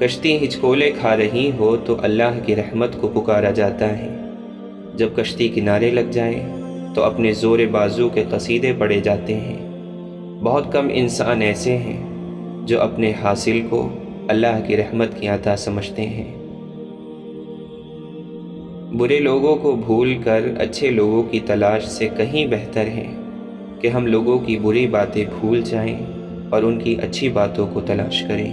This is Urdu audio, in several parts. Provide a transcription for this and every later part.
کشتی ہچکولے کھا رہی ہو تو اللہ کی رحمت کو پکارا جاتا ہے، جب کشتی کنارے لگ جائے تو اپنے زور بازو کے قصیدے پڑھے جاتے ہیں۔ بہت کم انسان ایسے ہیں جو اپنے حاصل کو اللہ کی رحمت کی عطا سمجھتے ہیں۔ برے لوگوں کو بھول کر اچھے لوگوں کی تلاش سے کہیں بہتر ہے کہ ہم لوگوں کی بری باتیں بھول جائیں اور ان کی اچھی باتوں کو تلاش کریں۔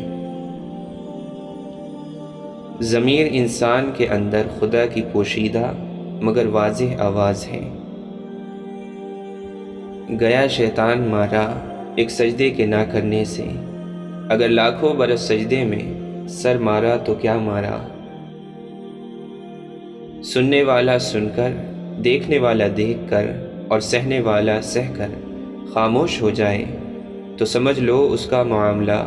ضمیر انسان کے اندر خدا کی پوشیدہ مگر واضح آواز ہے۔ گیا شیطان مارا ایک سجدے کے نہ کرنے سے، اگر لاکھوں برس سجدے میں سر مارا تو کیا مارا۔ سننے والا سن کر، دیکھنے والا دیکھ کر اور سہنے والا سہ کر خاموش ہو جائے تو سمجھ لو اس کا معاملہ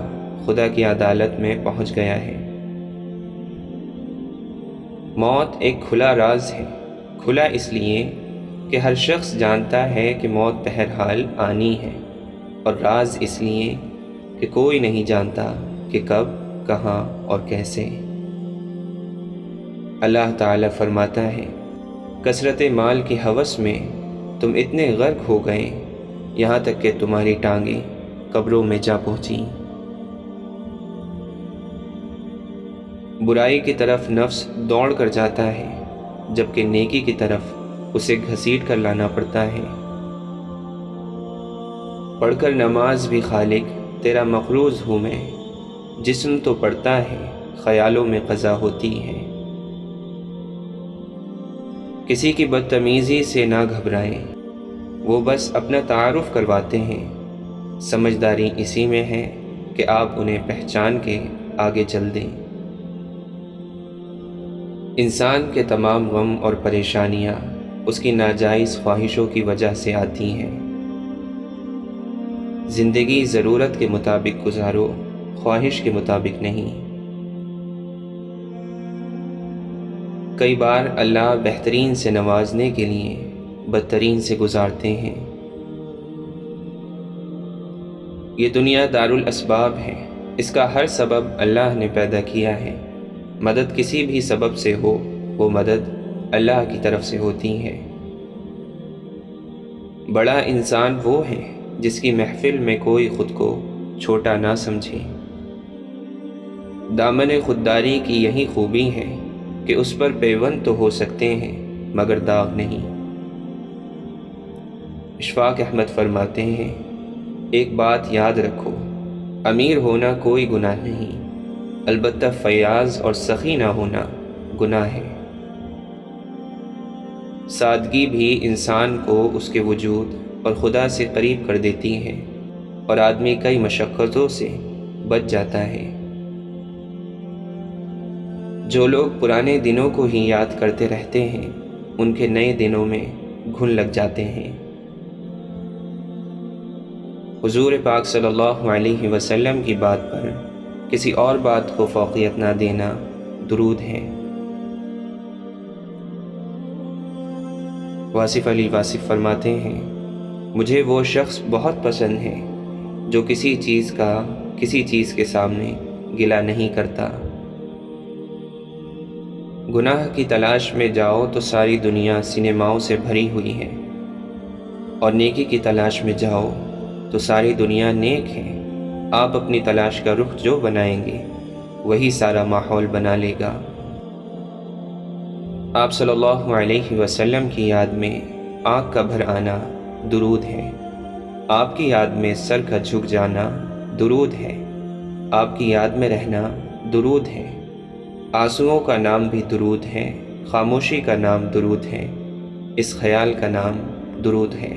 خدا کی عدالت میں پہنچ گیا ہے۔ موت ایک کھلا راز ہے، کھلا اس لیے کہ ہر شخص جانتا ہے کہ موت بہرحال آنی ہے، اور راز اس لیے کہ کوئی نہیں جانتا کہ کب، کہاں اور کیسے۔ اللہ تعالیٰ فرماتا ہے، کثرت مال کی ہوس میں تم اتنے غرق ہو گئے یہاں تک کہ تمہاری ٹانگیں قبروں میں جا پہنچیں۔ برائی کی طرف نفس دوڑ کر جاتا ہے، جبکہ نیکی کی طرف اسے گھسیٹ کر لانا پڑتا ہے۔ پڑھ کر نماز بھی خالق تیرا مقروض ہوں میں، جسم تو پڑتا ہے خیالوں میں قضا ہوتی ہے۔ کسی کی بدتمیزی سے نہ گھبرائیں، وہ بس اپنا تعارف کرواتے ہیں، سمجھداری اسی میں ہے کہ آپ انہیں پہچان کے آگے چل دیں۔ انسان کے تمام غم اور پریشانیاں اس کی ناجائز خواہشوں کی وجہ سے آتی ہیں۔ زندگی ضرورت کے مطابق گزارو، خواہش کے مطابق نہیں۔ کئی بار اللہ بہترین سے نوازنے کے لیے بدترین سے گزارتے ہیں۔ یہ دنیا دارالاسباب ہے، اس کا ہر سبب اللہ نے پیدا کیا ہے۔ مدد کسی بھی سبب سے ہو، وہ مدد اللہ کی طرف سے ہوتی ہے۔ بڑا انسان وہ ہے جس کی محفل میں کوئی خود کو چھوٹا نہ سمجھے۔ دامن خودداری کی یہی خوبی ہے کہ اس پر پیوند تو ہو سکتے ہیں مگر داغ نہیں۔ اشفاق احمد فرماتے ہیں، ایک بات یاد رکھو، امیر ہونا کوئی گناہ نہیں، البتہ فیاض اور سخی نہ ہونا گناہ ہے۔ سادگی بھی انسان کو اس کے وجود اور خدا سے قریب کر دیتی ہے، اور آدمی کئی مشقتوں سے بچ جاتا ہے۔ جو لوگ پرانے دنوں کو ہی یاد کرتے رہتے ہیں، ان کے نئے دنوں میں گھن لگ جاتے ہیں۔ حضور پاک صلی اللہ علیہ وسلم کی بات پر کسی اور بات کو فوقیت نہ دینا درود ہے۔ واصف علی واصف فرماتے ہیں، مجھے وہ شخص بہت پسند ہے جو کسی چیز کے سامنے گلہ نہیں کرتا۔ گناہ کی تلاش میں جاؤ تو ساری دنیا سنیماؤں سے بھری ہوئی ہے، اور نیکی کی تلاش میں جاؤ تو ساری دنیا نیک ہے۔ آپ اپنی تلاش کا رخ جو بنائیں گے وہی سارا ماحول بنا لے گا۔ آپ صلی اللہ علیہ وسلم کی یاد میں آنکھ کا بھر آنا درود ہے، آپ کی یاد میں سر کا جھک جانا درود ہے، آپ کی یاد میں رہنا درود ہے۔ آنسوؤں کا نام بھی درود ہے، خاموشی کا نام درود ہے، اس خیال کا نام درود ہے۔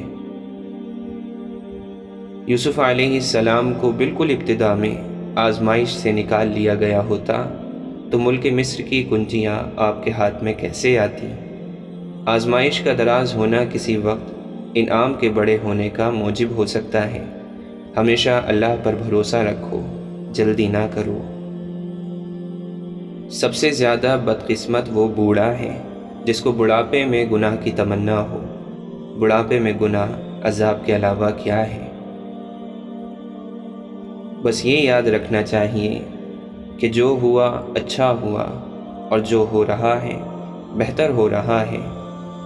یوسف علیہ السلام کو بالکل ابتدا میں آزمائش سے نکال لیا گیا ہوتا تو ملک مصر کی کنجیاں آپ کے ہاتھ میں کیسے آتی؟ آزمائش کا دراز ہونا کسی وقت انعام کے بڑے ہونے کا موجب ہو سکتا ہے۔ ہمیشہ اللہ پر بھروسہ رکھو، جلدی نہ کرو۔ سب سے زیادہ بدقسمت وہ بوڑھا ہے جس کو بڑھاپے میں گناہ کی تمنا ہو۔ بڑھاپے میں گناہ عذاب کے علاوہ کیا ہے؟ بس یہ یاد رکھنا چاہیے کہ جو ہوا اچھا ہوا، اور جو ہو رہا ہے بہتر ہو رہا ہے،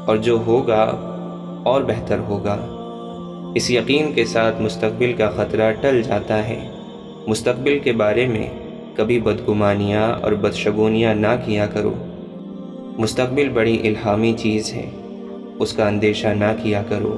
اور جو ہوگا اور بہتر ہوگا۔ اس یقین کے ساتھ مستقبل کا خطرہ ٹل جاتا ہے۔ مستقبل کے بارے میں کبھی بدگمانیاں اور بدشگونیاں نہ کیا کرو۔ مستقبل بڑی الہامی چیز ہے، اس کا اندیشہ نہ کیا کرو۔